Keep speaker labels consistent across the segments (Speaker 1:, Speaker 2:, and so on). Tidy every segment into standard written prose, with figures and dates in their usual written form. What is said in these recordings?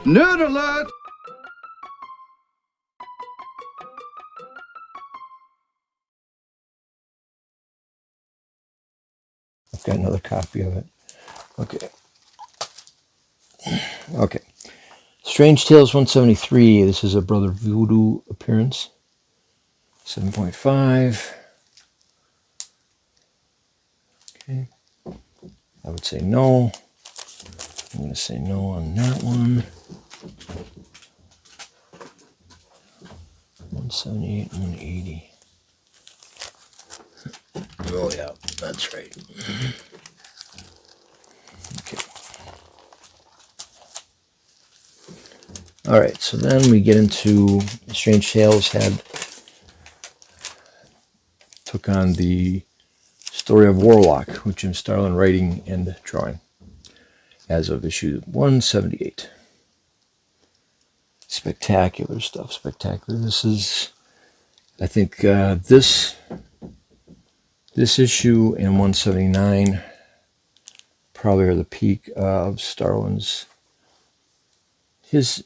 Speaker 1: Nerd alert!
Speaker 2: I've got another copy of it. Okay. Okay. Strange Tales 173. This is a Brother Voodoo appearance. 7.5. Okay. I would say no. I'm going to say no on that one. 178, 180. Oh, yeah, that's right. Okay. All right, so then we get into Strange Tales took on the story of Warlock, with Jim Starlin writing and drawing, as of issue 178. Spectacular stuff, spectacular. This is, I think, this issue and 179 probably are the peak of Starlin's, his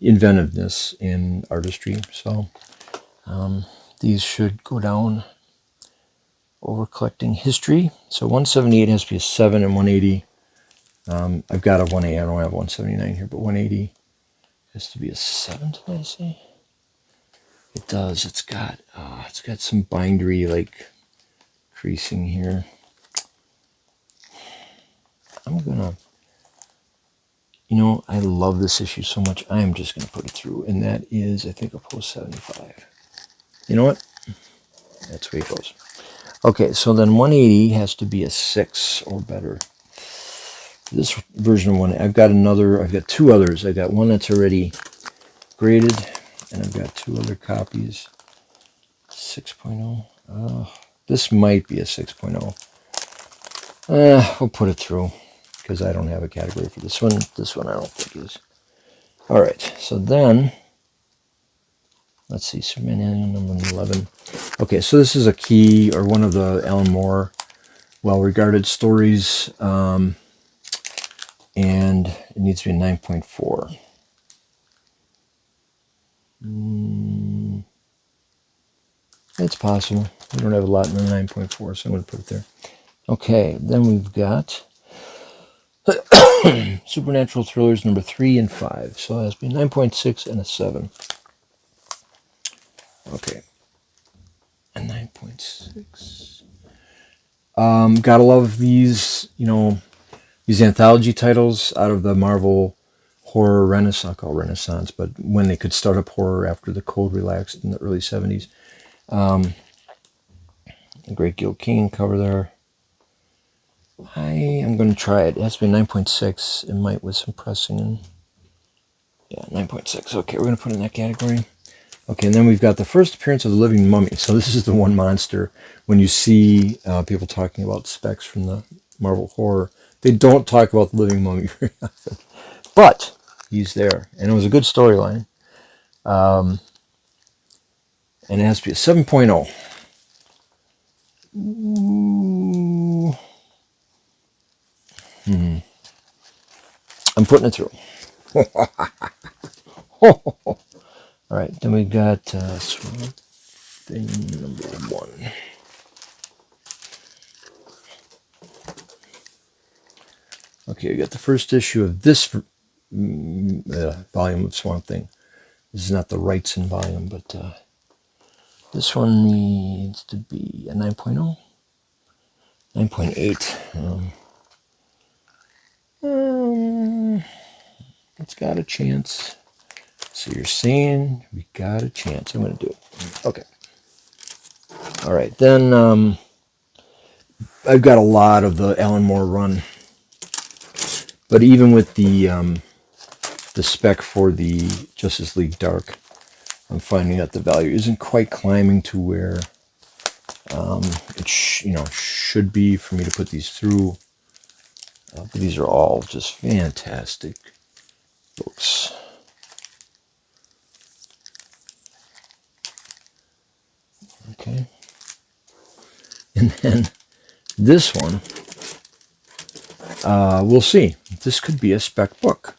Speaker 2: inventiveness in artistry. So these should go down over collecting history. So 178 has to be a 7, and 180. I've got a 180. I don't have 179 here, but 180 has to be a 7. Did I say? It does. It's got some bindery like creasing here. I'm gonna, I love this issue so much. I am just gonna put it through, and that is, I think, a post 75. You know what? That's where it goes. Okay, so then 180 has to be a 6 or better. This version of one, I've got two others. I've got one that's already graded, and I've got two other copies. 6.0. This might be a 6.0. We'll put it through, because I don't have a category for this one. This one I don't think is. All right, so then, let's see, Superman Alien number 11. Okay, so this is a key, or one of the Alan Moore well-regarded stories, and it needs to be a 9.4. It's possible. We don't have a lot in the 9.4, so I'm going to put it there. Okay, then we've got Supernatural Thrillers number 3 and 5. So it has to be a 9.6 and a 7. Okay. A 9.6. Gotta love these, these anthology titles out of the Marvel horror renaissance. I'll call renaissance, but when they could start up horror after the code relaxed in the early 70s. A great Gil King cover there. I am going to try it. It has to be 9.6. It might with some pressing. And yeah, 9.6. Okay, we're going to put it in that category. Okay, and then we've got the first appearance of the Living Mummy. So this is the one monster. When you see people talking about specs from the Marvel horror, they don't talk about the Living Mummy very often. But he's there, and it was a good storyline. And it has to be a 7.0. I'm putting it through. All right, then we got Swamp Thing number 1. Okay, we got the first issue of this volume of Swamp Thing. This is not the Wrightson volume, but this one needs to be a 9.0. 9.8. It's got a chance. So you're saying we got a chance. I'm going to do it. Okay. All right. Then I've got a lot of the Alan Moore run. But even with the spec for the Justice League Dark, I'm finding that the value isn't quite climbing to where it should be for me to put these through. But these are all just fantastic books. Okay. And then this one, we'll see. This could be a spec book.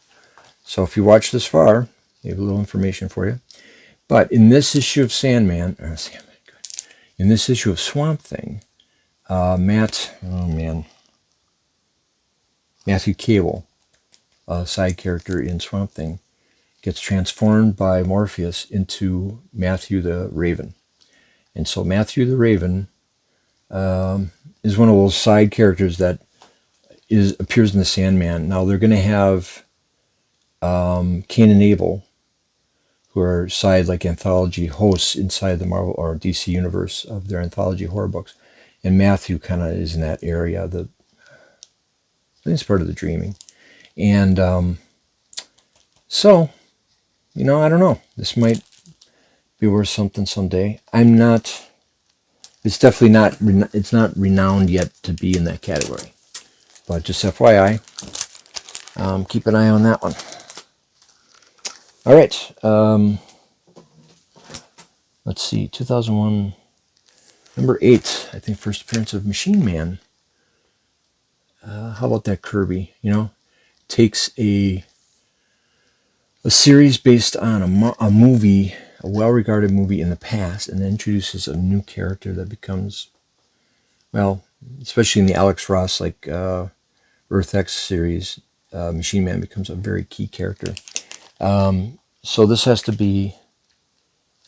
Speaker 2: So So if you watch this far, maybe a little information for you. But in this issue of in this issue of Swamp Thing, Matthew Cable, a side character in Swamp Thing, gets transformed by Morpheus into Matthew the Raven. And so Matthew the Raven is one of those side characters that appears in the Sandman. Now they're going to have Cain and Abel, who are side like anthology hosts inside the Marvel or DC universe of their anthology horror books. And Matthew kind of is in that area. I think it's part of the Dreaming. And so, I don't know. This might be worth something someday. It's definitely not, it's not renowned yet to be in that category. But just FYI, keep an eye on that one. All right. Let's see. 2001, number 8. I think first appearance of Machine Man. How about that Kirby? Takes a series based on a movie, a well-regarded movie in the past, and then introduces a new character that becomes, well, especially in the Alex Ross Earth X series, Machine Man becomes a very key character. So this has to be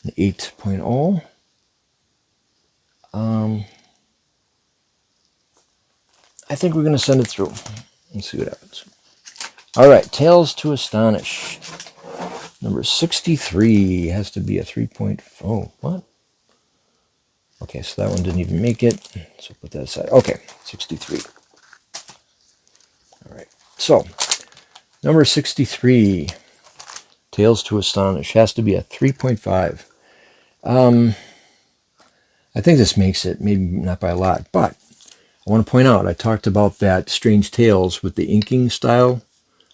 Speaker 2: an 8.0. I think we're going to send it through and see what happens. All right, Tales to Astonish. Number 63 has to be a 3.0. What? Okay, so that one didn't even make it. So put that aside. Okay, 63. All right, so number 63, Tales to Astonish, has to be a 3.5. I think this makes it, maybe not by a lot, but I want to point out, I talked about that Strange Tales with the inking style,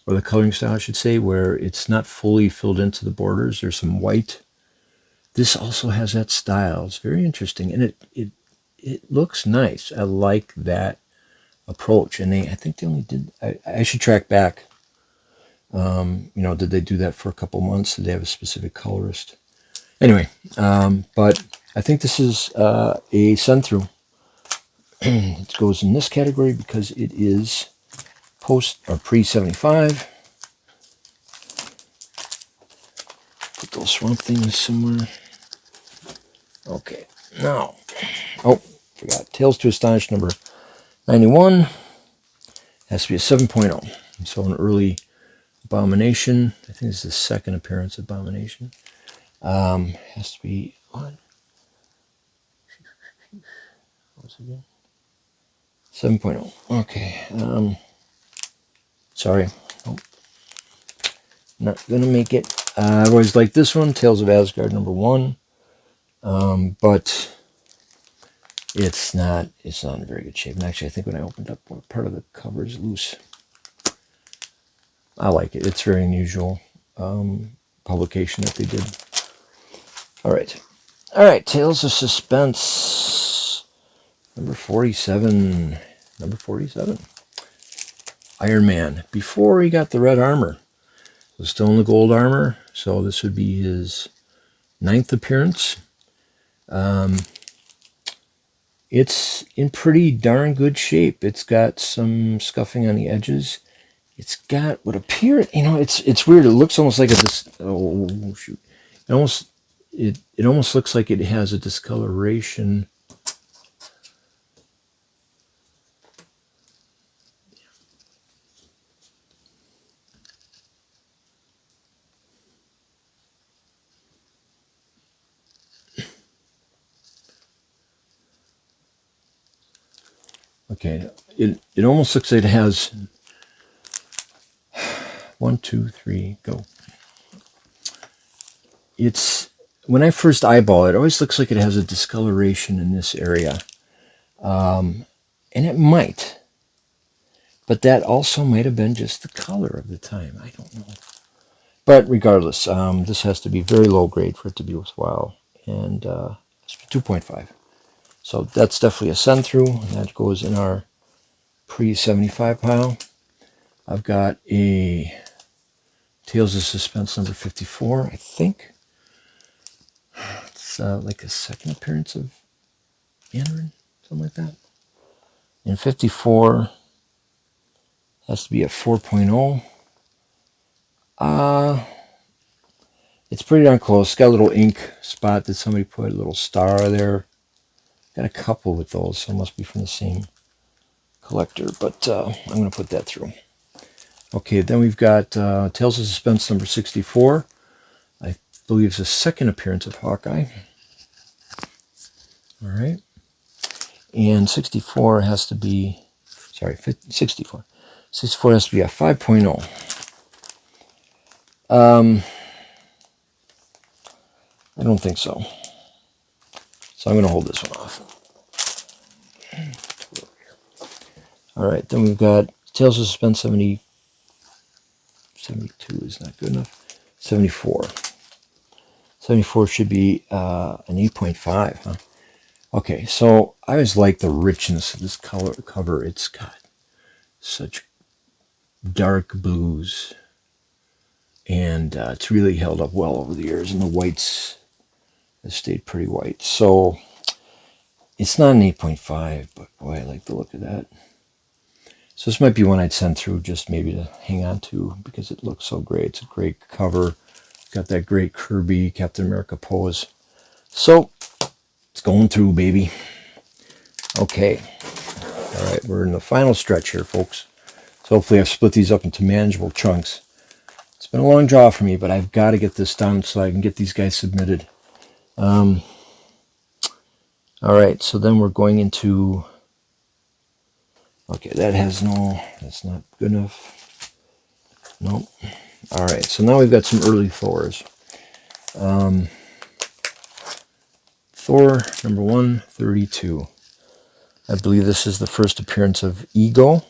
Speaker 2: or the coloring style, I should say, where it's not fully filled into the borders. There's some white. This also has that style. It's very interesting, and it looks nice. I like that approach, and I think they only did. I should track back. Did they do that for a couple months? Did they have a specific colorist? Anyway, but I think this is a send through. It goes in this category because it is post or pre-75. Put those Swamp Things somewhere. Okay, now, forgot. Tales to Astonish number 91 has to be a 7.0. So an early Abomination. I think this is the second appearance of Abomination. Has to be what? What was it again? 7.0. Okay. Sorry. Not gonna make it. I always like this one, Tales of Asgard number 1. But it's not in very good shape. And actually, I think when I opened up, part of the cover is loose. I like it. It's very unusual publication that they did. All right. Tales of Suspense, number 47. Number 47. Iron Man. Before he got the red armor, was still in the gold armor. So this would be his 9th appearance. It's in pretty darn good shape. It's got some scuffing on the edges. It's got what appears, it's weird. It looks almost like oh shoot. It almost looks like it has a discoloration. Okay, it almost looks like it has 1, 2, 3, go. It's, when I first eyeball it, it always looks like it has a discoloration in this area. And it might. But that also might have been just the color of the time. I don't know. But regardless, this has to be very low grade for it to be worthwhile. And it's 2.5. So that's definitely a send through. And that goes in our pre-75 pile. I've got a Tales of Suspense number 54, I think. It's like a second appearance of Mandarin, something like that. And 54 has to be a 4.0. It's pretty darn close. It's got a little ink spot that somebody put, a little star there. Got a couple with those, so it must be from the same collector, but I'm going to put that through. Okay, then we've got Tales of Suspense number 64. I believe it's the second appearance of Hawkeye. All right. And 64 has to be, 64. 64 has to be a 5.0. I don't think so. So I'm going to hold this one off. All right, then we've got Tales of Suspense 72 is not good enough. 74. 74 should be an 8.5, huh? Okay, so I always like the richness of this cover. It's got such dark blues, and it's really held up well over the years, and the whites have stayed pretty white. So it's not an 8.5, but boy, I like the look of that. So this might be one I'd send through just maybe to hang on to because it looks so great. It's a great cover. It's got that great Kirby Captain America pose. So it's going through, baby. Okay. All right, we're in the final stretch here, folks. So hopefully I've split these up into manageable chunks. It's been a long draw for me, but I've got to get this done so I can get these guys submitted. All right, so then we're going into... Okay, that's not good enough. Nope. All right, so now we've got some early Thors. Thor number 132. I believe this is the first appearance of Ego.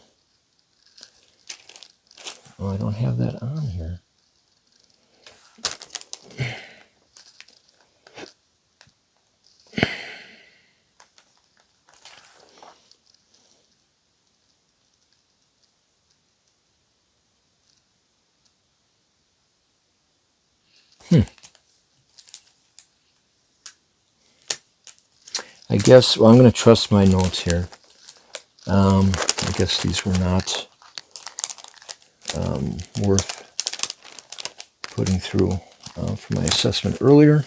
Speaker 2: Oh, I don't have that on here. I guess, well, I'm going to trust my notes here. I guess these were not worth putting through for my assessment earlier.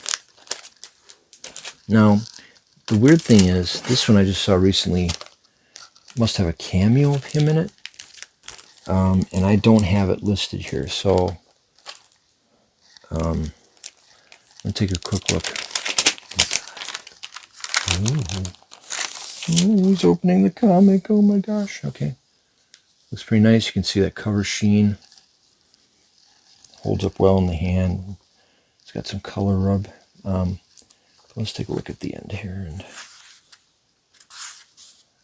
Speaker 2: Now, the weird thing is, this one I just saw recently must have a cameo of him in it, and I don't have it listed here, so I'm going to take a quick look. Ooh, he's opening the comic. Oh my gosh. Okay. Looks pretty nice. You can see that cover sheen. Holds up well in the hand. It's got some color rub. Let's take a look at the end here.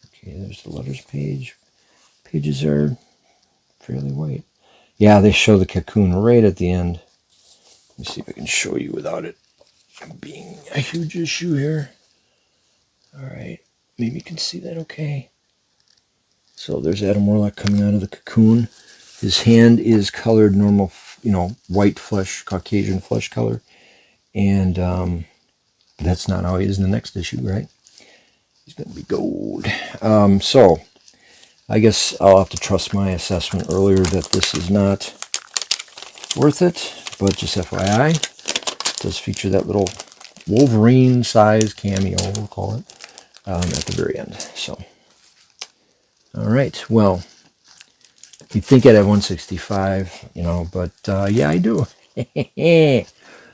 Speaker 2: Okay, there's the letters page. Pages are fairly white. Yeah, they show the cocoon right at the end. Let me see if I can show you without it being a huge issue here. All right, maybe you can see that okay. So there's Adam Warlock coming out of the cocoon. His hand is colored normal, white flesh, Caucasian flesh color. And that's not how he is in the next issue, right? He's going to be gold. So I guess I'll have to trust my assessment earlier that this is not worth it. But just FYI, it does feature that little Wolverine-sized cameo, we'll call it, at the very end. So, all right. Well, you'd think I'd have 165, but yeah, I do.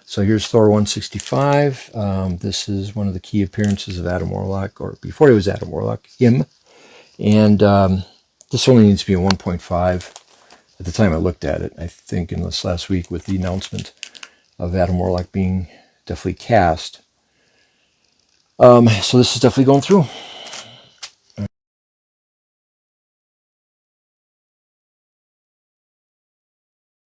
Speaker 2: So here's Thor 165. This is one of the key appearances of Adam Warlock, or before he was Adam Warlock, him. And this only needs to be a 1.5. At the time I looked at it, I think in this last week with the announcement of Adam Warlock being definitely cast. So this is definitely going through.